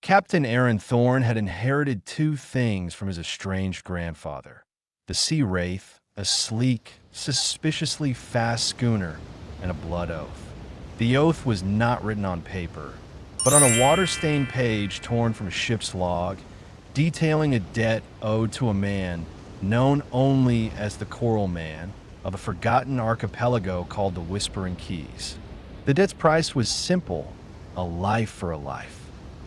Captain Aaron Thorne had inherited two things from his estranged grandfather: the Sea Wraith, a sleek, suspiciously fast schooner, and a blood oath. The oath was not written on paper, but on a water-stained page torn from a ship's log, detailing a debt owed to a man known only as the Coral Man of a forgotten archipelago called the Whispering Keys. The debt's price was simple: a life for a life.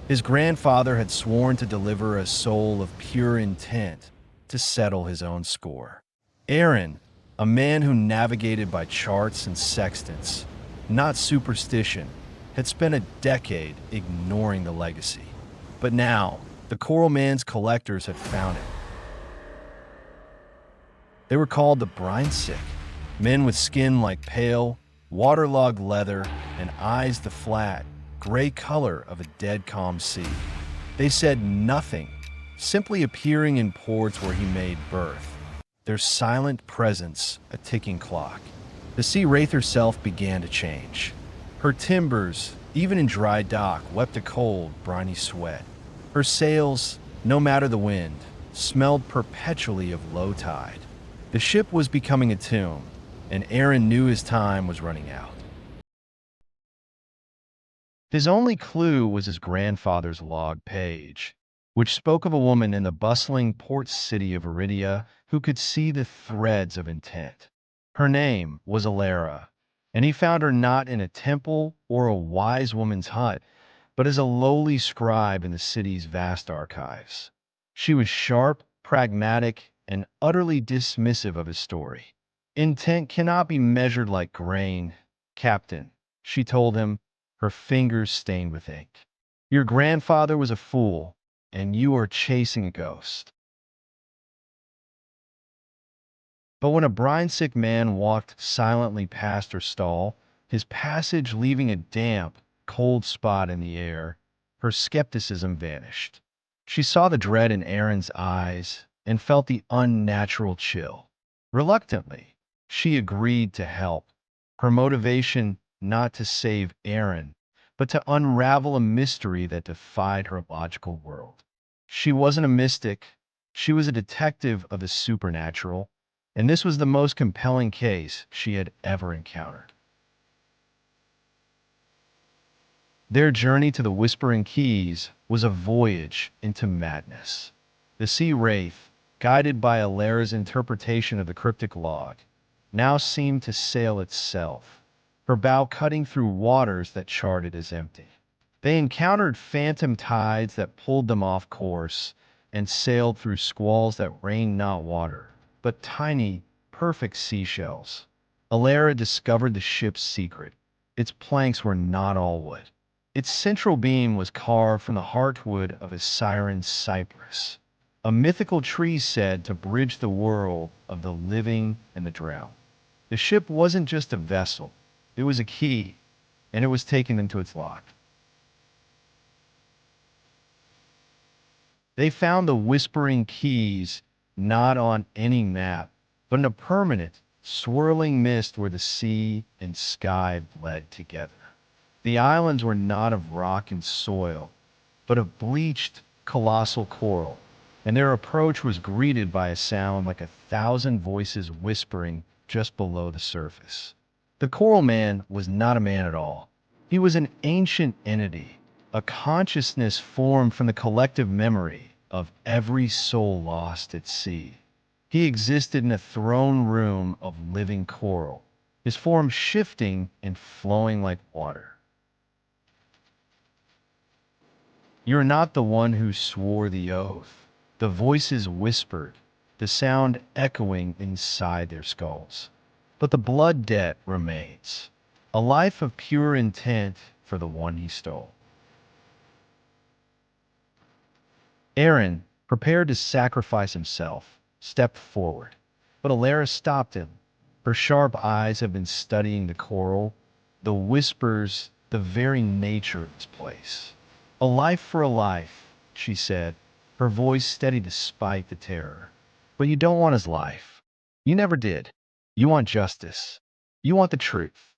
His grandfather had sworn to deliver a soul of pure intent to settle his own score. Aaron, a man who navigated by charts and sextants, not superstition, had spent a decade ignoring the legacy. But now, the Coral Man's collectors had found it. They were called the Brine-Sick, men with skin like pale, waterlogged leather and eyes the flat, gray color of a dead calm sea. They said nothing, simply appearing in ports where he made berth, their silent presence a ticking clock. The Sea Wraith herself began to change. Her timbers, even in dry dock, wept a cold, briny sweat. Her sails, no matter the wind, smelled perpetually of low tide. The ship was becoming a tomb, and Aaron knew his time was running out. His only clue was his grandfather's log page, which spoke of a woman in the bustling port city of Iridia who could see the threads of intent. Her name was Alara, and he found her not in a temple or a wise woman's hut, but as a lowly scribe in the city's vast archives. She was sharp, pragmatic, and utterly dismissive of his story. "Intent cannot be measured like grain, Captain," she told him, her fingers stained with ink. "Your grandfather was a fool, and you are chasing a ghost." But when a brine-sick man walked silently past her stall, his passage leaving a damp, cold spot in the air, her skepticism vanished. She saw the dread in Aaron's eyes and felt the unnatural chill. Reluctantly, she agreed to help, her motivation not to save Aaron, but to unravel a mystery that defied her logical world. She wasn't a mystic, she was a detective of the supernatural, and this was the most compelling case she had ever encountered. Their journey to the Whispering Keys was a voyage into madness. The Sea Wraith, guided by Alara's interpretation of the cryptic log, now seemed to sail itself, her bow cutting through waters that charted as empty. They encountered phantom tides that pulled them off course and sailed through squalls that rained not water, but tiny, perfect seashells. Alara discovered the ship's secret. Its planks were not all wood. Its central beam was carved from the heartwood of a siren cypress, a mythical tree said to bridge the world of the living and the drowned. The ship wasn't just a vessel, it was a key, and it was taking them to its lock. They found the Whispering Keys not on any map, but in a permanent, swirling mist where the sea and sky bled together. The islands were not of rock and soil, but of bleached, colossal coral, and their approach was greeted by a sound like 1,000 voices whispering just below the surface. The Coral Man was not a man at all. He was an ancient entity, a consciousness formed from the collective memory of every soul lost at sea. He existed in a throne room of living coral, his form shifting and flowing like water. "You're not the one who swore the oath," the voices whispered, the sound echoing inside their skulls. "But the blood debt remains, a life of pure intent for the one he stole." Aaron, prepared to sacrifice himself, stepped forward, but Alara stopped him. Her sharp eyes had been studying the coral, the whispers, the very nature of this place. "A life for a life," she said, her voice steady despite the terror. "But you don't want his life. You never did. You want justice. You want the truth."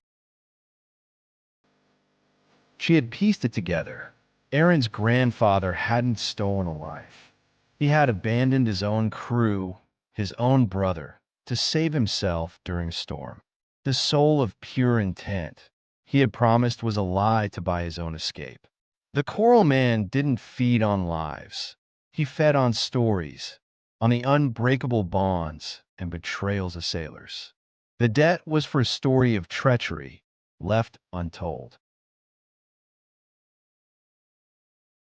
She had pieced it together. Aaron's grandfather hadn't stolen a life. He had abandoned his own crew, his own brother, to save himself during a storm. The soul of pure intent he had promised was a lie to buy his own escape. The Coral Man didn't feed on lives. He fed on stories, on the unbreakable bonds and betrayals of sailors. The debt was for a story of treachery left untold.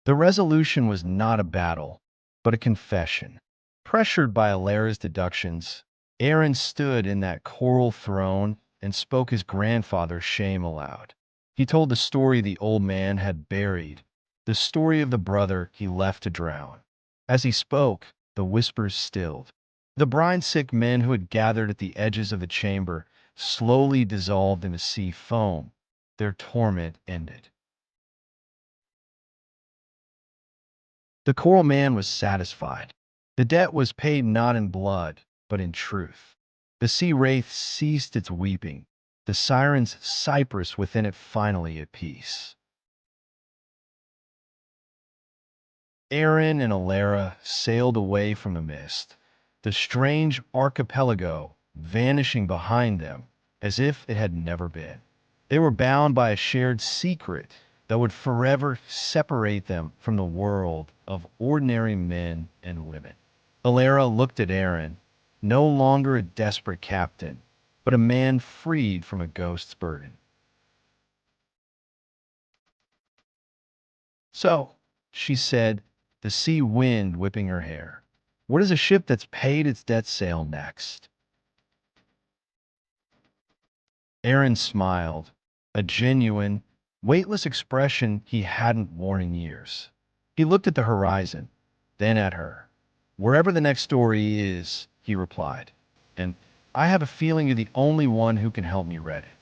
The resolution was not a battle, but a confession. Pressured by Alara's deductions, Aaron stood in that coral throne and spoke his grandfather's shame aloud. He told the story the old man had buried, the story of the brother he left to drown. As he spoke, the whispers stilled. The brine-sick men who had gathered at the edges of the chamber slowly dissolved into sea foam. Their torment ended. The Coral Man was satisfied. The debt was paid not in blood, but in truth. The Sea Wraith ceased its weeping, the siren's cypress within it finally at peace. Aaron and Alara sailed away from the mist, the strange archipelago vanishing behind them as if it had never been. They were bound by a shared secret that would forever separate them from the world of ordinary men and women. Alara looked at Aaron, no longer a desperate captain, but a man freed from a ghost's burden. So, she said, the sea wind whipping her hair, where does a ship that's paid its debt sail next? Aaron smiled, a genuine, weightless expression he hadn't worn in years. He looked at the horizon, then at her. Wherever the next story is, he replied, and I have a feeling you're the only one who can help me read it.